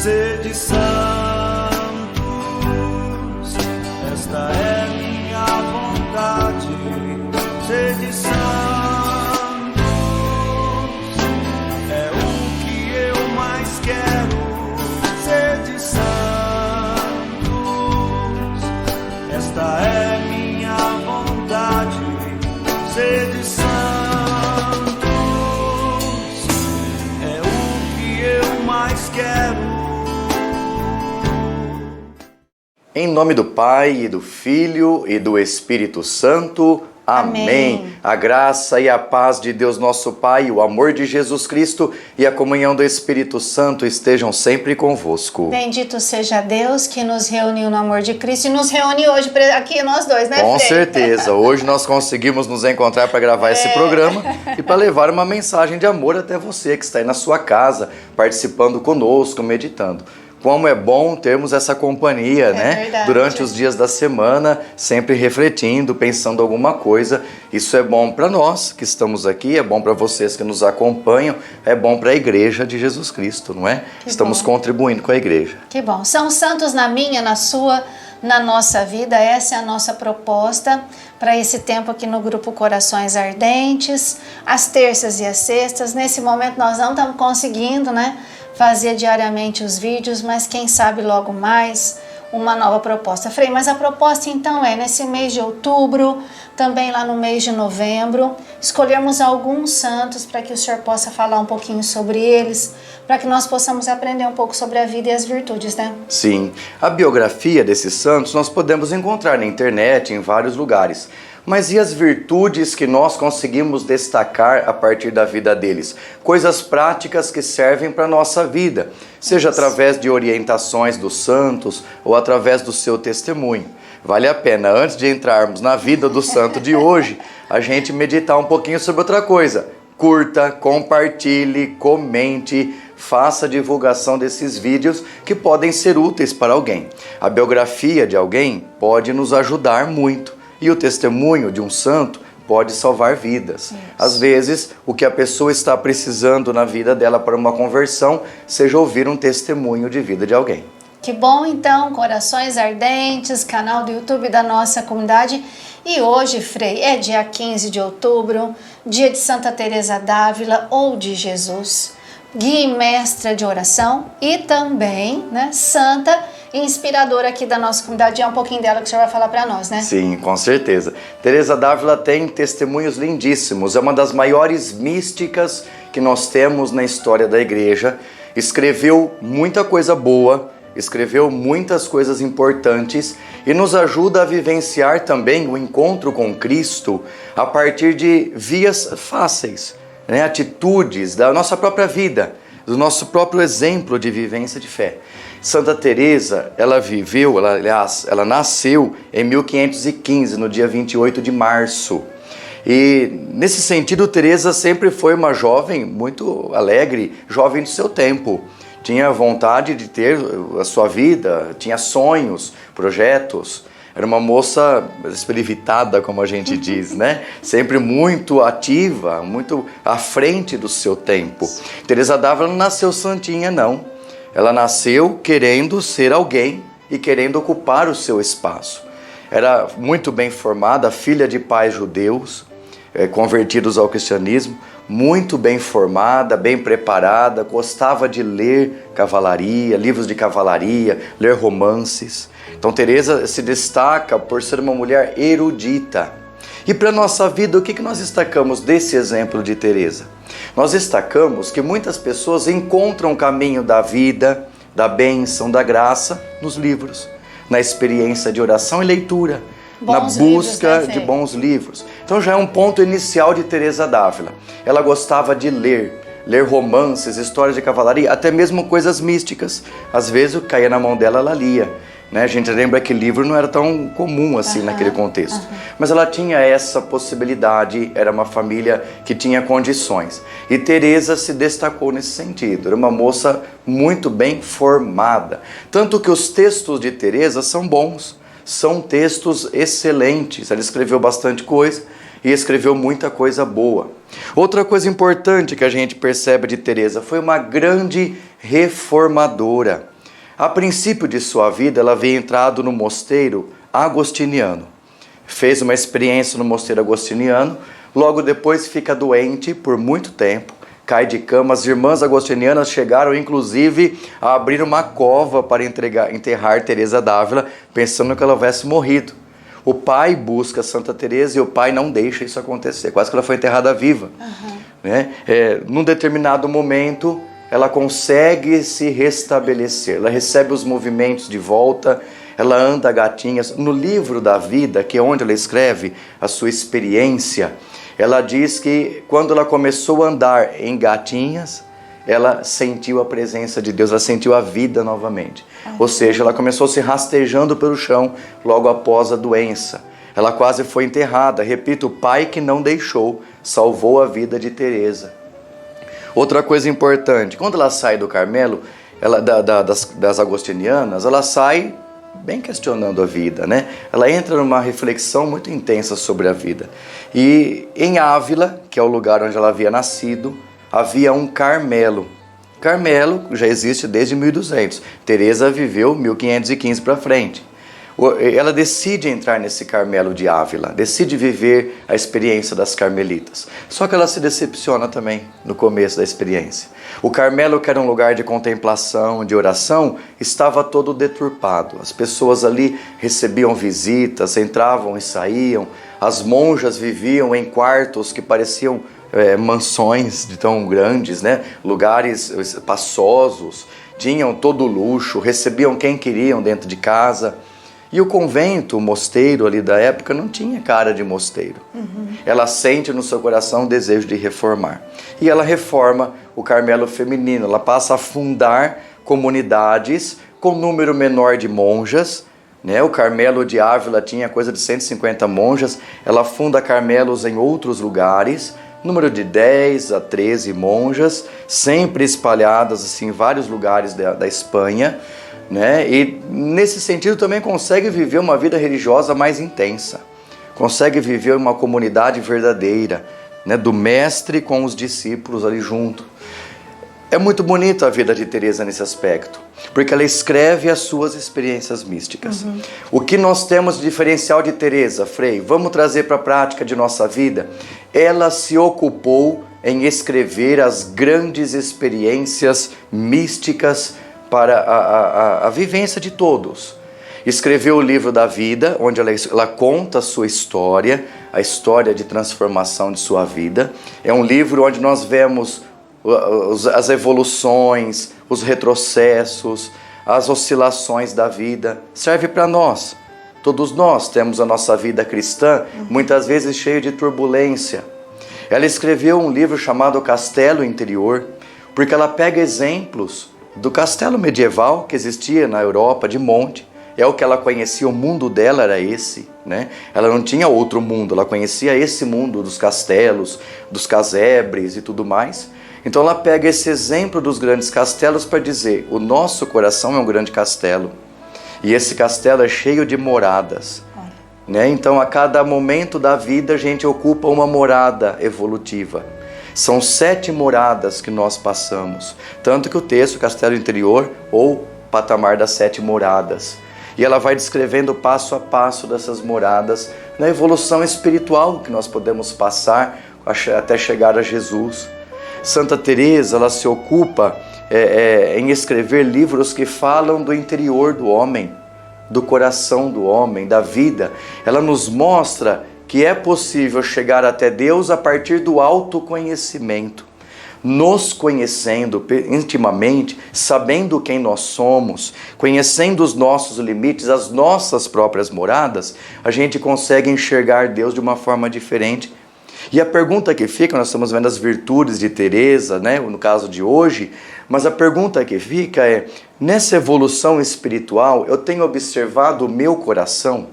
sede santos, esta é minha vontade. Sede santos, é o que eu mais quero. Sede santos, esta é minha vontade. Sede santos, é o que eu mais quero. Em nome do Pai, e do Filho, e do Espírito Santo. Amém. A graça e a paz de Deus nosso Pai, o amor de Jesus Cristo e a comunhão do Espírito Santo estejam sempre convosco. Bendito seja Deus que nos reuniu no amor de Cristo e nos reúne hoje aqui nós dois, né, Com Frei? certeza. Hoje nós conseguimos nos encontrar para gravar esse programa e para levar uma mensagem de amor até você que está aí na sua casa, participando conosco, meditando. Como é bom termos essa companhia, né? Verdade. Durante os dias da semana, sempre refletindo, pensando alguma coisa. Isso é bom para nós que estamos aqui, é bom para vocês que nos acompanham, é bom para a Igreja de Jesus Cristo, não é? Estamos contribuindo com a Igreja. Que bom. São santos na minha, na sua, na nossa vida. Essa é a nossa proposta para esse tempo aqui no Grupo Corações Ardentes, às terças e às sextas. Nesse momento nós não estamos conseguindo, né, fazer diariamente os vídeos, mas quem sabe logo mais uma nova proposta. Frei, mas a proposta então é, nesse mês de outubro, também lá no mês de novembro, escolhermos alguns santos para que o senhor possa falar um pouquinho sobre eles, para que nós possamos aprender um pouco sobre a vida e as virtudes, né? Sim, a biografia desses santos nós podemos encontrar na internet, em vários lugares. Mas e as virtudes que nós conseguimos destacar a partir da vida deles? Coisas práticas que servem para a nossa vida, seja através de orientações dos santos ou através do seu testemunho. Vale a pena, antes de entrarmos na vida do santo de hoje, a gente meditar um pouquinho sobre outra coisa. Curta, compartilhe, comente, faça a divulgação desses vídeos que podem ser úteis para alguém. A biografia de alguém pode nos ajudar muito. E o testemunho de um santo pode salvar vidas. Isso. Às vezes, o que a pessoa está precisando na vida dela para uma conversão, seja ouvir um testemunho de vida de alguém. Que bom, então, Corações Ardentes, canal do YouTube da nossa comunidade. E hoje, Frei, é dia 15 de outubro, dia de Santa Teresa d'Ávila ou de Jesus, guia e mestra de oração e também, né, santa inspiradora aqui da nossa comunidade. É um pouquinho dela que o senhor vai falar para nós, né? Sim, com certeza. Teresa d'Ávila tem testemunhos lindíssimos. É uma das maiores místicas que nós temos na história da Igreja. Escreveu muita coisa boa, escreveu muitas coisas importantes e nos ajuda a vivenciar também o encontro com Cristo a partir de vias fáceis, né? Atitudes da nossa própria vida, do nosso próprio exemplo de vivência de fé. Santa Teresa, ela nasceu em 1515, no dia 28 de março. E nesse sentido, Teresa sempre foi uma jovem muito alegre, jovem do seu tempo. Tinha vontade de ter a sua vida, tinha sonhos, projetos. Era uma moça espiritada, como a gente diz, né? Sempre muito ativa, muito à frente do seu tempo. Teresa d'Ávila não nasceu santinha, não. Ela nasceu querendo ser alguém e querendo ocupar o seu espaço. Era muito bem formada, filha de pais judeus, convertidos ao cristianismo, muito bem formada, bem preparada, gostava de ler cavalaria, livros de cavalaria, ler romances. Então Teresa se destaca por ser uma mulher erudita. E para a nossa vida, o que nós destacamos desse exemplo de Teresa? Nós destacamos que muitas pessoas encontram o caminho da vida, da bênção, da graça nos livros, na experiência de oração e leitura, na busca de bons livros. Então já é um ponto inicial de Teresa d'Ávila. Ela gostava de ler romances, histórias de cavalaria, até mesmo coisas místicas. Às vezes o que caía na mão dela, ela lia. Né? A gente lembra que livro não era tão comum assim naquele contexto. Mas ela tinha essa possibilidade, era uma família que tinha condições. E Teresa se destacou nesse sentido, era uma moça muito bem formada. Tanto que os textos de Teresa são bons, são textos excelentes. Ela escreveu bastante coisa e escreveu muita coisa boa. Outra coisa importante que a gente percebe de Teresa, foi uma grande reformadora. A princípio de sua vida, ela havia entrado no mosteiro agostiniano. Fez uma experiência no mosteiro agostiniano, logo depois fica doente por muito tempo, cai de cama. As irmãs agostinianas chegaram, inclusive, a abrir uma cova para enterrar Teresa d'Ávila, pensando que ela houvesse morrido. O pai busca Santa Teresa e o pai não deixa isso acontecer, quase que ela foi enterrada viva. Né? Num determinado momento, ela consegue se restabelecer, ela recebe os movimentos de volta, ela anda a gatinhas. No livro da vida, que é onde ela escreve a sua experiência, ela diz que quando ela começou a andar em gatinhas, ela sentiu a presença de Deus, ela sentiu a vida novamente. Ou seja, ela começou se rastejando pelo chão logo após a doença. Ela quase foi enterrada. Repito, o pai que não deixou salvou a vida de Teresa. Outra coisa importante, quando ela sai do Carmelo, das agostinianas, ela sai bem questionando a vida, né? Ela entra numa reflexão muito intensa sobre a vida. E em Ávila, que é o lugar onde ela havia nascido, havia um Carmelo. Carmelo já existe desde 1200. Teresa viveu 1515 para frente. Ela decide entrar nesse Carmelo de Ávila, decide viver a experiência das carmelitas. Só que ela se decepciona também no começo da experiência. O Carmelo, que era um lugar de contemplação, de oração, estava todo deturpado. As pessoas ali recebiam visitas, entravam e saíam. As monjas viviam em quartos que pareciam mansões de tão grandes, né? Lugares espaçosos, tinham todo o luxo, recebiam quem queriam dentro de casa. E o convento, o mosteiro ali da época, não tinha cara de mosteiro. Ela sente no seu coração o desejo de reformar. E ela reforma o Carmelo feminino. Ela passa a fundar comunidades com número menor de monjas, né? O Carmelo de Ávila tinha coisa de 150 monjas. Ela funda Carmelos em outros lugares, número de 10 a 13 monjas, sempre espalhadas assim, em vários lugares da Espanha. Né? E nesse sentido também consegue viver uma vida religiosa mais intensa, consegue viver uma comunidade verdadeira, né? Do mestre com os discípulos ali junto. É muito bonita a vida de Teresa nesse aspecto, porque ela escreve as suas experiências místicas. O que nós temos de diferencial de Teresa, Frei, vamos trazer para a prática de nossa vida? Ela se ocupou em escrever as grandes experiências místicas para a vivência de todos. Escreveu o livro da vida, onde ela conta a sua história, a história de transformação de sua vida. É um livro onde nós vemos as evoluções, os retrocessos, as oscilações da vida. Serve para nós. Todos nós temos a nossa vida cristã, muitas vezes cheia de turbulência. Ela escreveu um livro chamado Castelo Interior, porque ela pega exemplos do castelo medieval que existia na Europa, de monte. É o que ela conhecia, o mundo dela era esse, né? Ela não tinha outro mundo, ela conhecia esse mundo dos castelos, dos casebres e tudo mais. Então ela pega esse exemplo dos grandes castelos para dizer, o nosso coração é um grande castelo. E esse castelo é cheio de moradas. Né? Então a cada momento da vida a gente ocupa uma morada evolutiva. São 7 moradas que nós passamos. Tanto que o texto, Castelo Interior, ou Patamar das 7 Moradas. E ela vai descrevendo passo a passo dessas moradas, na evolução espiritual que nós podemos passar até chegar a Jesus. Santa Teresa, ela se ocupa em escrever livros que falam do interior do homem, do coração do homem, da vida. Ela nos mostra que é possível chegar até Deus a partir do autoconhecimento. Nos conhecendo intimamente, sabendo quem nós somos, conhecendo os nossos limites, as nossas próprias moradas, a gente consegue enxergar Deus de uma forma diferente. E a pergunta que fica, nós estamos vendo as virtudes de Teresa, né, no caso de hoje, mas a pergunta que fica é, nessa evolução espiritual, eu tenho observado o meu coração?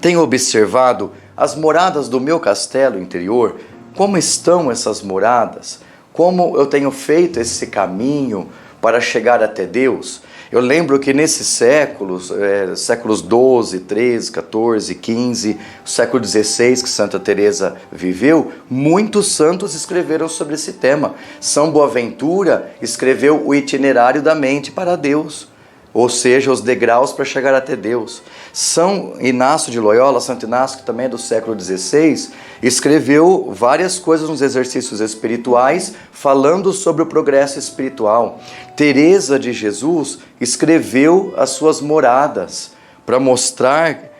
Tenho observado as moradas do meu castelo interior? Como estão essas moradas? Como eu tenho feito esse caminho para chegar até Deus? Eu lembro que nesses séculos, séculos 12, 13, 14, 15, o século 16 que Santa Teresa viveu, muitos santos escreveram sobre esse tema. São Boaventura escreveu o itinerário da mente para Deus. ou seja, os degraus para chegar até Deus. São Inácio de Loyola, Santo Inácio, que também é do século XVI, escreveu várias coisas nos exercícios espirituais, falando sobre o progresso espiritual. Teresa de Jesus escreveu as suas moradas, para mostrar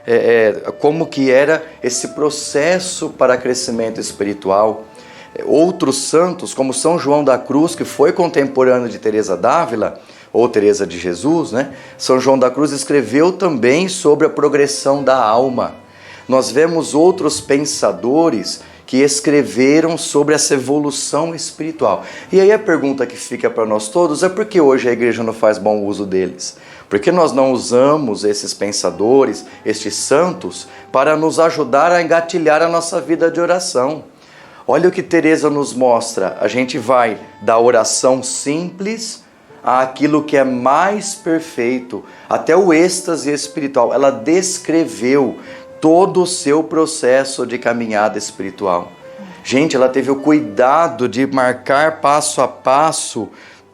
como que era esse processo para crescimento espiritual. Outros santos, como São João da Cruz, que foi contemporâneo de Teresa d'Ávila, ou Teresa de Jesus, né? São João da Cruz escreveu também sobre a progressão da alma. Nós vemos outros pensadores que escreveram sobre essa evolução espiritual. E aí a pergunta que fica para nós todos é por que hoje a igreja não faz bom uso deles? Por que nós não usamos esses pensadores, estes santos, para nos ajudar a engatilhar a nossa vida de oração? Olha o que Teresa nos mostra. A gente vai da oração simples àquilo que é mais perfeito, até o êxtase espiritual. Ela descreveu todo o seu processo de caminhada espiritual. Gente, ela teve o cuidado de marcar passo a passo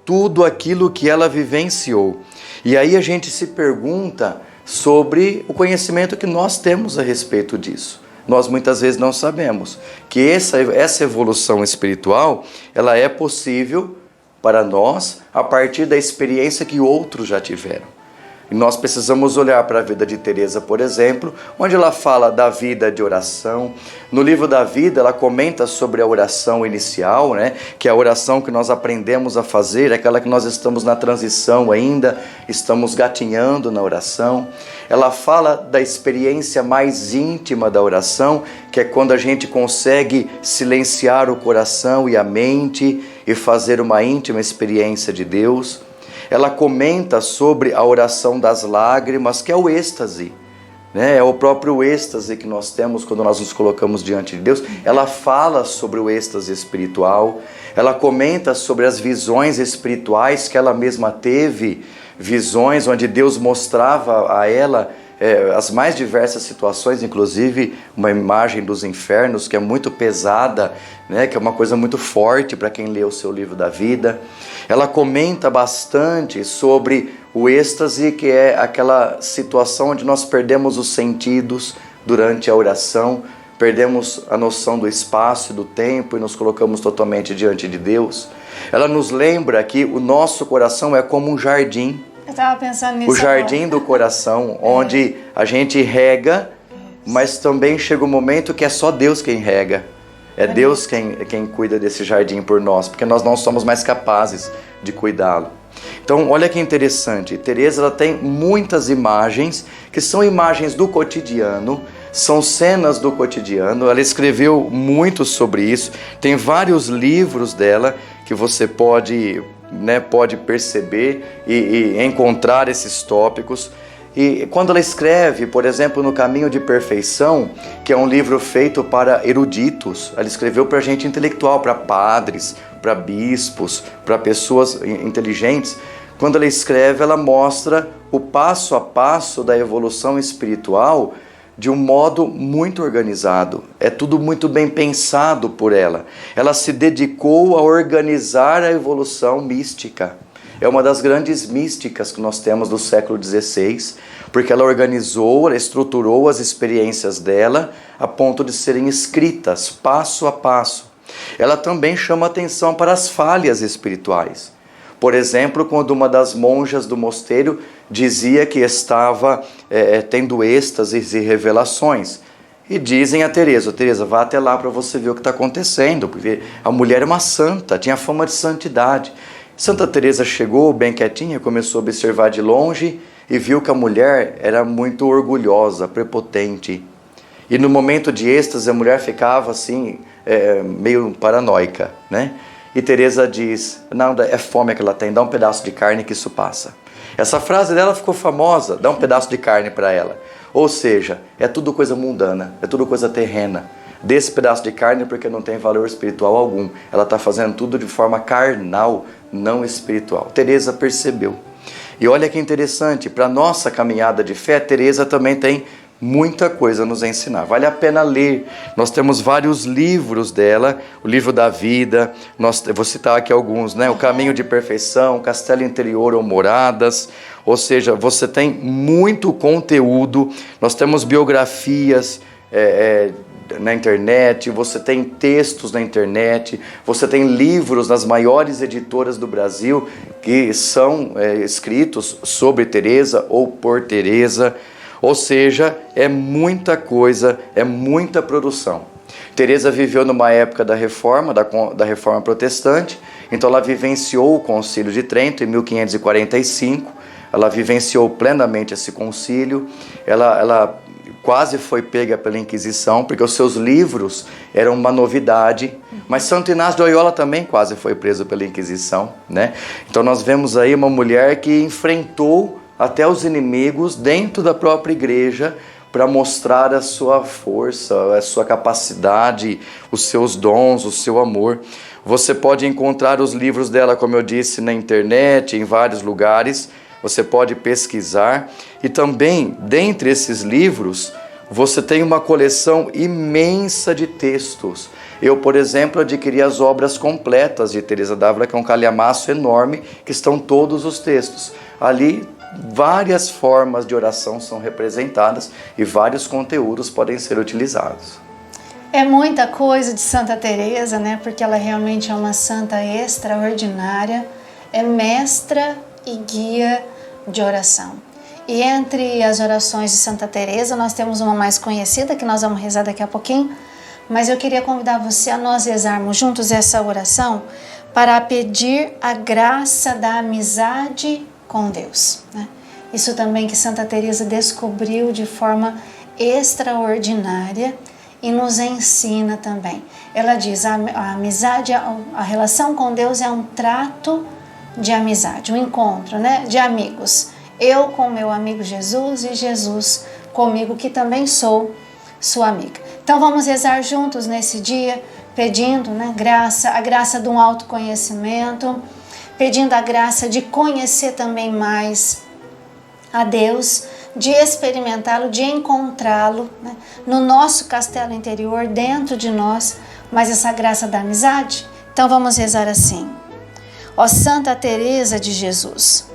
tudo aquilo que ela vivenciou. E aí a gente se pergunta sobre o conhecimento que nós temos a respeito disso. Nós muitas vezes não sabemos que essa evolução espiritual, ela é possível para nós a partir da experiência que outros já tiveram. E nós precisamos olhar para a vida de Teresa, por exemplo, onde ela fala da vida de oração. No livro da vida, ela comenta sobre a oração inicial, né? Que é a oração que nós aprendemos a fazer, aquela que nós estamos na transição ainda, estamos gatinhando na oração. Ela fala da experiência mais íntima da oração, que é quando a gente consegue silenciar o coração e a mente e fazer uma íntima experiência de Deus. Ela comenta sobre a oração das lágrimas, que é o êxtase, né? É o próprio êxtase que nós temos quando nós nos colocamos diante de Deus. Ela fala sobre o êxtase espiritual, ela comenta sobre as visões espirituais que ela mesma teve, visões onde Deus mostrava a ela as mais diversas situações, inclusive uma imagem dos infernos que é muito pesada, né, que é uma coisa muito forte para quem lê o seu livro da vida. Ela comenta bastante sobre o êxtase, que é aquela situação onde nós perdemos os sentidos durante a oração, perdemos a noção do espaço e do tempo e nos colocamos totalmente diante de Deus. Ela nos lembra que o nosso coração é como um jardim. Eu estava pensando nisso. O jardim do coração, onde a gente rega, mas também chega um momento que é só Deus quem rega. É Deus quem cuida desse jardim por nós, porque nós não somos mais capazes de cuidá-lo. Então, olha que interessante. Teresa, ela tem muitas imagens, que são imagens do cotidiano, são cenas do cotidiano. Ela escreveu muito sobre isso. Tem vários livros dela que você pode perceber e encontrar esses tópicos. E quando ela escreve, por exemplo, no Caminho de Perfeição, que é um livro feito para eruditos, ela escreveu para gente intelectual, para padres, para bispos, para pessoas inteligentes. Quando ela escreve, ela mostra o passo a passo da evolução espiritual de um modo muito organizado. É tudo muito bem pensado por ela. Ela se dedicou a organizar a evolução mística. É uma das grandes místicas que nós temos do século XVI, porque ela organizou, ela estruturou as experiências dela a ponto de serem escritas passo a passo. Ela também chama atenção para as falhas espirituais. Por exemplo, quando uma das monjas do mosteiro dizia que estava tendo êxtases e revelações. E dizem a Teresa, vá até lá para você ver o que está acontecendo, porque a mulher é uma santa, tinha fama de santidade. Santa Teresa chegou bem quietinha, começou a observar de longe e viu que a mulher era muito orgulhosa, prepotente. E no momento de êxtase a mulher ficava assim, meio paranoica, né? E Teresa diz, não, é fome que ela tem, dá um pedaço de carne que isso passa. Essa frase dela ficou famosa, dá um pedaço de carne para ela. Ou seja, é tudo coisa mundana, é tudo coisa terrena. Dê esse pedaço de carne porque não tem valor espiritual algum. Ela está fazendo tudo de forma carnal, não espiritual. Teresa percebeu. E olha que interessante, para a nossa caminhada de fé, Teresa também tem muita coisa a nos ensinar. Vale a pena ler. Nós temos vários livros dela, o livro da vida, eu vou citar aqui alguns, né? O Caminho de Perfeição, Castelo Interior ou Moradas, Ou seja, você tem muito conteúdo, nós temos biografias na internet, você tem textos na internet, você tem livros nas maiores editoras do Brasil que são escritos sobre Teresa ou por Teresa. Ou seja, é muita coisa, é muita produção. Teresa viveu numa época da Reforma, da Reforma Protestante, então ela vivenciou o Concílio de Trento em 1545, ela vivenciou plenamente esse concílio, ela quase foi pega pela Inquisição, porque os seus livros eram uma novidade, mas Santo Inácio de Loyola também quase foi preso pela Inquisição, né? Então nós vemos aí uma mulher que enfrentou até os inimigos dentro da própria igreja para mostrar a sua força, a sua capacidade, os seus dons, o seu amor. Você pode encontrar os livros dela, como eu disse, na internet, em vários lugares. Você pode pesquisar e também, dentre esses livros, você tem uma coleção imensa de textos. Eu, por exemplo, adquiri as obras completas de Teresa d'Ávila, que é um calhamaço enorme, que estão todos os textos. Ali, várias formas de oração são representadas e vários conteúdos podem ser utilizados. É muita coisa de Santa Teresa, né? Porque ela realmente é uma santa extraordinária, é mestra e guia de oração. E entre as orações de Santa Teresa, nós temos uma mais conhecida que nós vamos rezar daqui a pouquinho, mas eu queria convidar você a nós rezarmos juntos essa oração para pedir a graça da amizade com Deus, né? Isso também que Santa Teresa descobriu de forma extraordinária e nos ensina também. Ela diz, a amizade, a relação com Deus é um trato de amizade, um encontro, né, de amigos. Eu com meu amigo Jesus e Jesus comigo, que também sou sua amiga. Então vamos rezar juntos nesse dia, pedindo, né, a graça de um autoconhecimento, pedindo a graça de conhecer também mais a Deus, de experimentá-lo, de encontrá-lo, né, no nosso castelo interior, dentro de nós, mas essa graça da amizade. Então vamos rezar assim. Ó Santa Teresa de Jesus,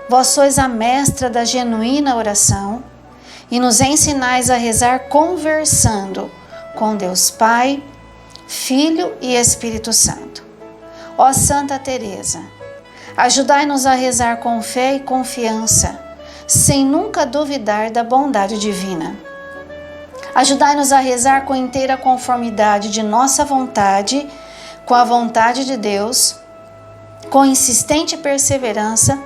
vós sois a mestra da genuína oração e nos ensinais a rezar conversando com Deus Pai, Filho e Espírito Santo. Ó Santa Teresa, ajudai-nos a rezar com fé e confiança, sem nunca duvidar da bondade divina. Ajudai-nos a rezar com inteira conformidade de nossa vontade com a vontade de Deus, com insistente perseverança,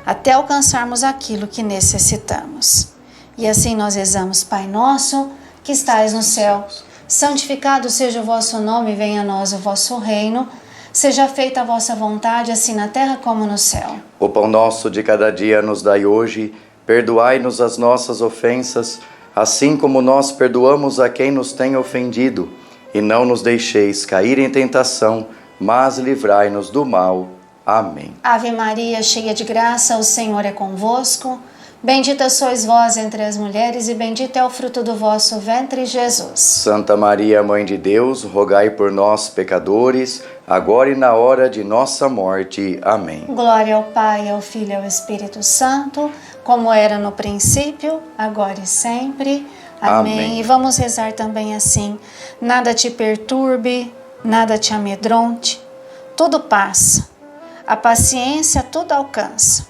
até alcançarmos aquilo que necessitamos. E assim nós rezamos: Pai nosso, que estais no céu, santificado seja o vosso nome, venha a nós o vosso reino, seja feita a vossa vontade, assim na terra como no céu. O pão nosso de cada dia nos dai hoje, perdoai-nos as nossas ofensas, assim como nós perdoamos a quem nos tem ofendido, e não nos deixeis cair em tentação, mas livrai-nos do mal. Amém. Ave Maria, cheia de graça, o Senhor é convosco. Bendita sois vós entre as mulheres e bendito é o fruto do vosso ventre, Jesus. Santa Maria, Mãe de Deus, rogai por nós, pecadores, agora e na hora de nossa morte. Amém. Glória ao Pai, ao Filho e ao Espírito Santo, como era no princípio, agora e sempre. Amém. Amém. E vamos rezar também assim: nada te perturbe, nada te amedronte, tudo passa. A paciência tudo alcança.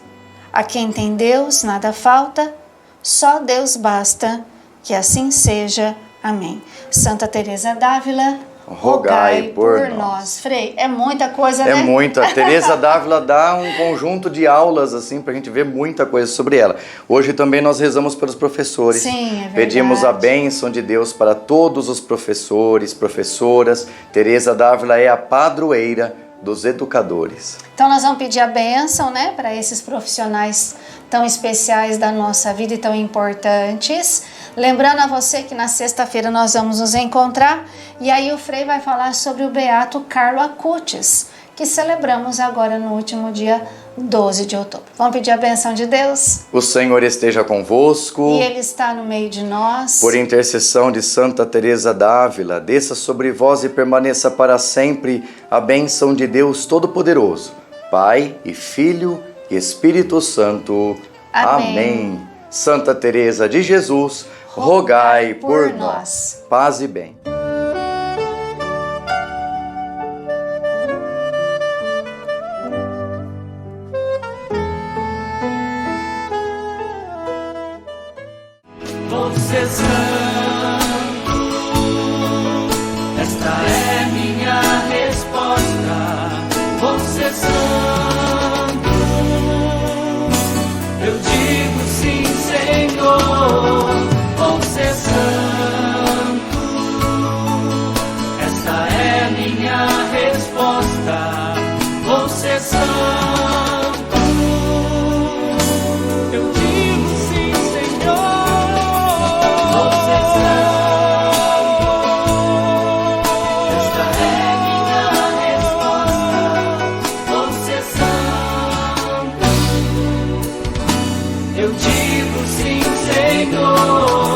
A quem tem Deus nada falta, só Deus basta. Que assim seja. Amém. Santa Teresa d'Ávila, rogai por nós. Frei, é muita coisa, né? É muita. Teresa d'Ávila dá um conjunto de aulas assim pra gente ver muita coisa sobre ela. Hoje também nós rezamos pelos professores. Sim, é verdade. Pedimos a bênção de Deus para todos os professores, professoras. Teresa d'Ávila é a padroeira dos educadores. Então nós vamos pedir a bênção, né, para esses profissionais tão especiais da nossa vida e tão importantes. Lembrando a você que na sexta-feira nós vamos nos encontrar e aí o Frei vai falar sobre o beato Carlo Acutis, que celebramos agora no último dia 12 de outubro. Vamos pedir a bênção de Deus? O Senhor esteja convosco. E Ele está no meio de nós. Por intercessão de Santa Teresa d'Ávila, desça sobre vós e permaneça para sempre a bênção de Deus Todo-Poderoso, Pai e Filho e Espírito Santo. Amém. Santa Teresa de Jesus, rogai por nós. Paz e bem. Vou ser santo, esta é minha resposta. Vou ser santo, eu digo sim, Senhor. Vou ser santo, esta é minha resposta. Vou ser santo, eu digo sim, Senhor. Eu digo sim, Senhor.